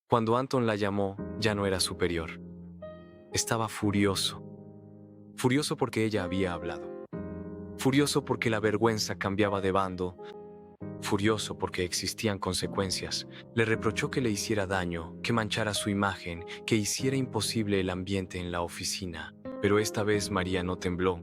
Cuando Anton la llamó, ya no era superior. Estaba furioso. Furioso porque ella había hablado. Furioso porque la vergüenza cambiaba de bando. Furioso porque existían consecuencias. Le reprochó que le hiciera daño, que manchara su imagen, que hiciera imposible el ambiente en la oficina. Pero esta vez María no tembló.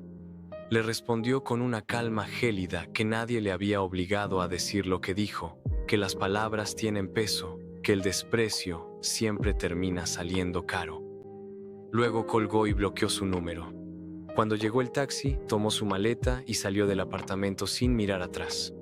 Le respondió con una calma gélida que nadie le había obligado a decir lo que dijo, que las palabras tienen peso, que el desprecio siempre termina saliendo caro. Luego colgó y bloqueó su número. Cuando llegó el taxi, tomó su maleta y salió del apartamento sin mirar atrás.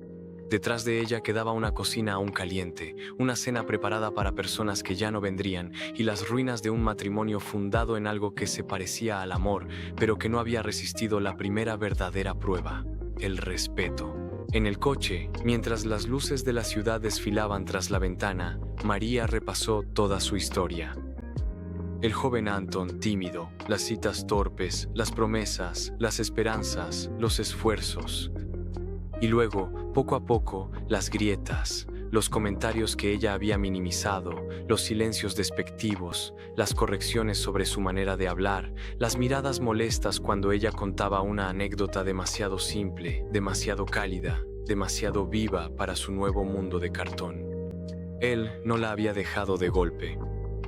Detrás de ella quedaba una cocina aún caliente, una cena preparada para personas que ya no vendrían y las ruinas de un matrimonio fundado en algo que se parecía al amor, pero que no había resistido la primera verdadera prueba, el respeto. En el coche, mientras las luces de la ciudad desfilaban tras la ventana, María repasó toda su historia. El joven Anton tímido, las citas torpes, las promesas, las esperanzas, los esfuerzos. Y luego, poco a poco, las grietas, los comentarios que ella había minimizado, los silencios despectivos, las correcciones sobre su manera de hablar, las miradas molestas cuando ella contaba una anécdota demasiado simple, demasiado cálida, demasiado viva para su nuevo mundo de cartón. Él no la había dejado de golpe.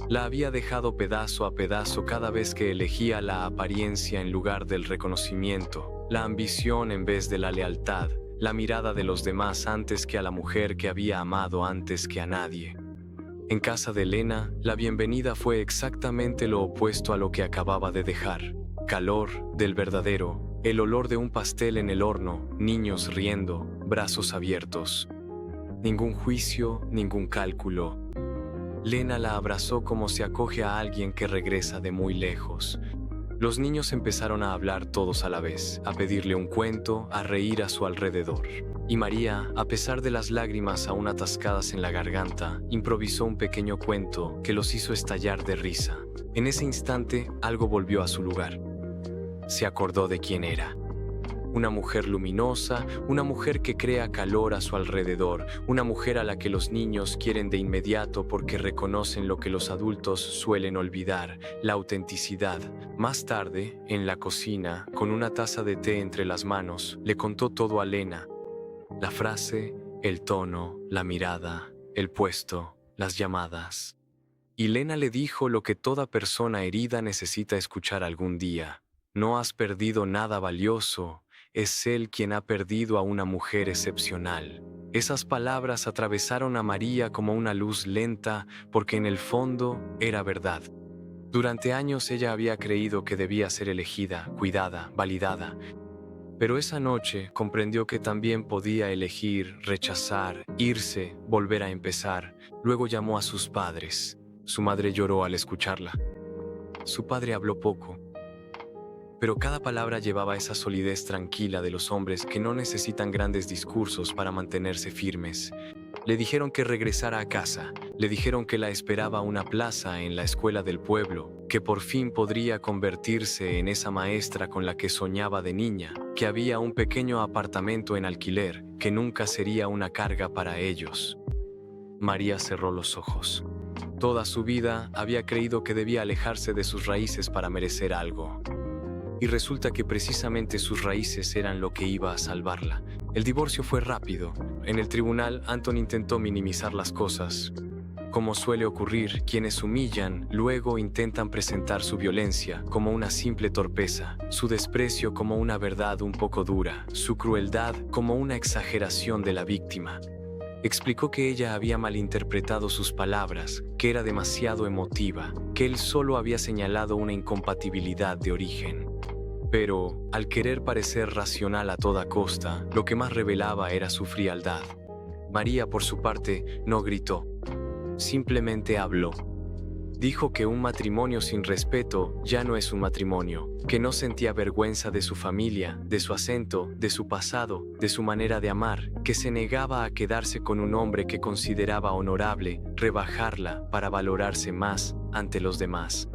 La había dejado pedazo a pedazo cada vez que elegía la apariencia en lugar del reconocimiento, la ambición en vez de la lealtad, la mirada de los demás antes que a la mujer que había amado antes que a nadie. En casa de Elena, la bienvenida fue exactamente lo opuesto a lo que acababa de dejar. Calor del verdadero, el olor de un pastel en el horno, niños riendo, brazos abiertos. Ningún juicio, ningún cálculo. Lena la abrazó como se acoge a alguien que regresa de muy lejos. Los niños empezaron a hablar todos a la vez, a pedirle un cuento, a reír a su alrededor. Y María, a pesar de las lágrimas aún atascadas en la garganta, improvisó un pequeño cuento que los hizo estallar de risa. En ese instante, algo volvió a su lugar. Se acordó de quién era. Una mujer luminosa, una mujer que crea calor a su alrededor, una mujer a la que los niños quieren de inmediato porque reconocen lo que los adultos suelen olvidar, la autenticidad. Más tarde, en la cocina, con una taza de té entre las manos, le contó todo a Lena. La frase, el tono, la mirada, el puesto, las llamadas. Y Lena le dijo lo que toda persona herida necesita escuchar algún día. No has perdido nada valioso. Es él quien ha perdido a una mujer excepcional. Esas palabras atravesaron a María como una luz lenta porque en el fondo era verdad. Durante años ella había creído que debía ser elegida, cuidada, validada. Pero esa noche comprendió que también podía elegir, rechazar, irse, volver a empezar. Luego llamó a sus padres. Su madre lloró al escucharla. Su padre habló poco. Pero cada palabra llevaba esa solidez tranquila de los hombres que no necesitan grandes discursos para mantenerse firmes. Le dijeron que regresara a casa, le dijeron que la esperaba una plaza en la escuela del pueblo, que por fin podría convertirse en esa maestra con la que soñaba de niña, que había un pequeño apartamento en alquiler, que nunca sería una carga para ellos. María cerró los ojos. Toda su vida había creído que debía alejarse de sus raíces para merecer algo. Y resulta que precisamente sus raíces eran lo que iba a salvarla. El divorcio fue rápido. En el tribunal, Anton intentó minimizar las cosas. Como suele ocurrir, quienes humillan, luego intentan presentar su violencia como una simple torpeza, su desprecio como una verdad un poco dura, su crueldad como una exageración de la víctima. Explicó que ella había malinterpretado sus palabras, que era demasiado emotiva, que él solo había señalado una incompatibilidad de origen. Pero, al querer parecer racional a toda costa, lo que más revelaba era su frialdad. María, por su parte, no gritó. Simplemente habló. Dijo que un matrimonio sin respeto ya no es un matrimonio, que no sentía vergüenza de su familia, de su acento, de su pasado, de su manera de amar, que se negaba a quedarse con un hombre que consideraba honorable, rebajarla para valorarse más ante los demás.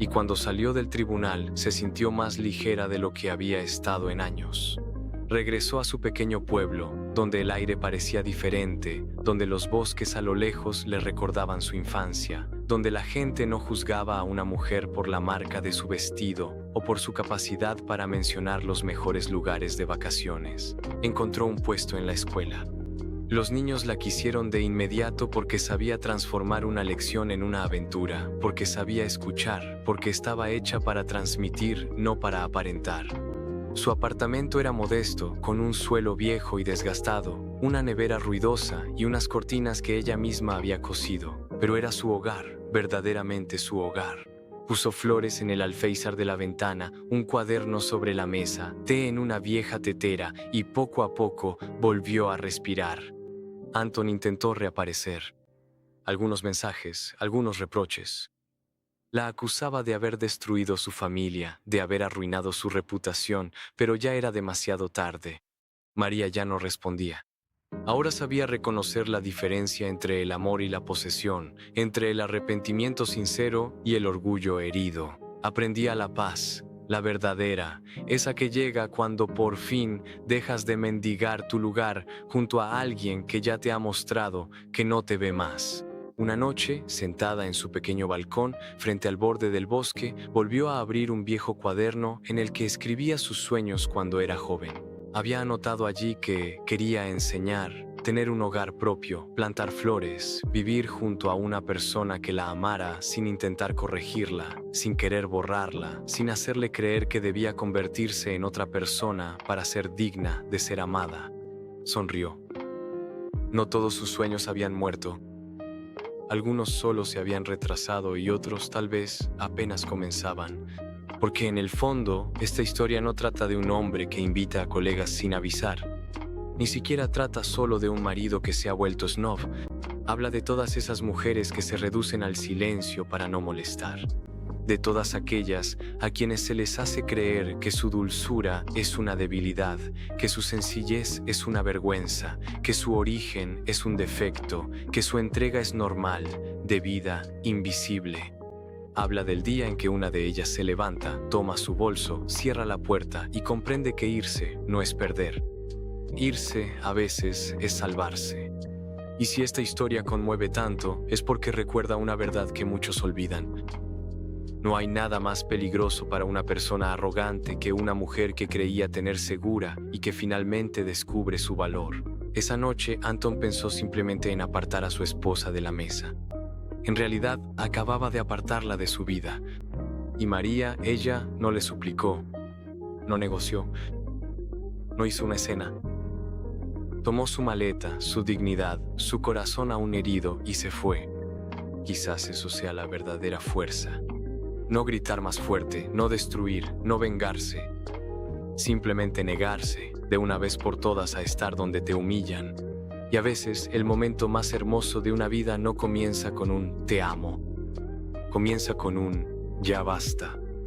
Y cuando salió del tribunal se sintió más ligera de lo que había estado en años. Regresó a su pequeño pueblo, donde el aire parecía diferente, donde los bosques a lo lejos le recordaban su infancia, donde la gente no juzgaba a una mujer por la marca de su vestido o por su capacidad para mencionar los mejores lugares de vacaciones. Encontró un puesto en la escuela. Los niños la quisieron de inmediato porque sabía transformar una lección en una aventura, porque sabía escuchar, porque estaba hecha para transmitir, no para aparentar. Su apartamento era modesto, con un suelo viejo y desgastado, una nevera ruidosa y unas cortinas que ella misma había cosido, pero era su hogar, verdaderamente su hogar. Puso flores en el alféizar de la ventana, un cuaderno sobre la mesa, té en una vieja tetera y poco a poco volvió a respirar. Anton intentó reaparecer. Algunos mensajes, algunos reproches. La acusaba de haber destruido su familia, de haber arruinado su reputación, pero ya era demasiado tarde. María ya no respondía. Ahora sabía reconocer la diferencia entre el amor y la posesión, entre el arrepentimiento sincero y el orgullo herido. Aprendía la paz, la verdadera, esa que llega cuando por fin dejas de mendigar tu lugar junto a alguien que ya te ha mostrado que no te ve más. Una noche, sentada en su pequeño balcón, frente al borde del bosque, volvió a abrir un viejo cuaderno en el que escribía sus sueños cuando era joven. Había anotado allí que quería enseñar, tener un hogar propio, plantar flores, vivir junto a una persona que la amara sin intentar corregirla, sin querer borrarla, sin hacerle creer que debía convertirse en otra persona para ser digna de ser amada. Sonrió. No todos sus sueños habían muerto. Algunos solo se habían retrasado y otros tal vez apenas comenzaban. Porque en el fondo, esta historia no trata de un hombre que invita a colegas sin avisar. Ni siquiera trata solo de un marido que se ha vuelto snob. Habla de todas esas mujeres que se reducen al silencio para no molestar. De todas aquellas a quienes se les hace creer que su dulzura es una debilidad, que su sencillez es una vergüenza, que su origen es un defecto, que su entrega es normal, debida, invisible. Habla del día en que una de ellas se levanta, toma su bolso, cierra la puerta y comprende que irse no es perder. Irse, a veces, es salvarse. Y si esta historia conmueve tanto, es porque recuerda una verdad que muchos olvidan. No hay nada más peligroso para una persona arrogante que una mujer que creía tener segura y que finalmente descubre su valor. Esa noche, Anton pensó simplemente en apartar a su esposa de la mesa. En realidad, acababa de apartarla de su vida. Y María, ella, no le suplicó, no negoció, no hizo una escena. Tomó su maleta, su dignidad, su corazón aún herido y se fue. Quizás eso sea la verdadera fuerza. No gritar más fuerte, no destruir, no vengarse. Simplemente negarse, de una vez por todas, a estar donde te humillan. Y a veces, el momento más hermoso de una vida no comienza con un «te amo». Comienza con un «ya basta».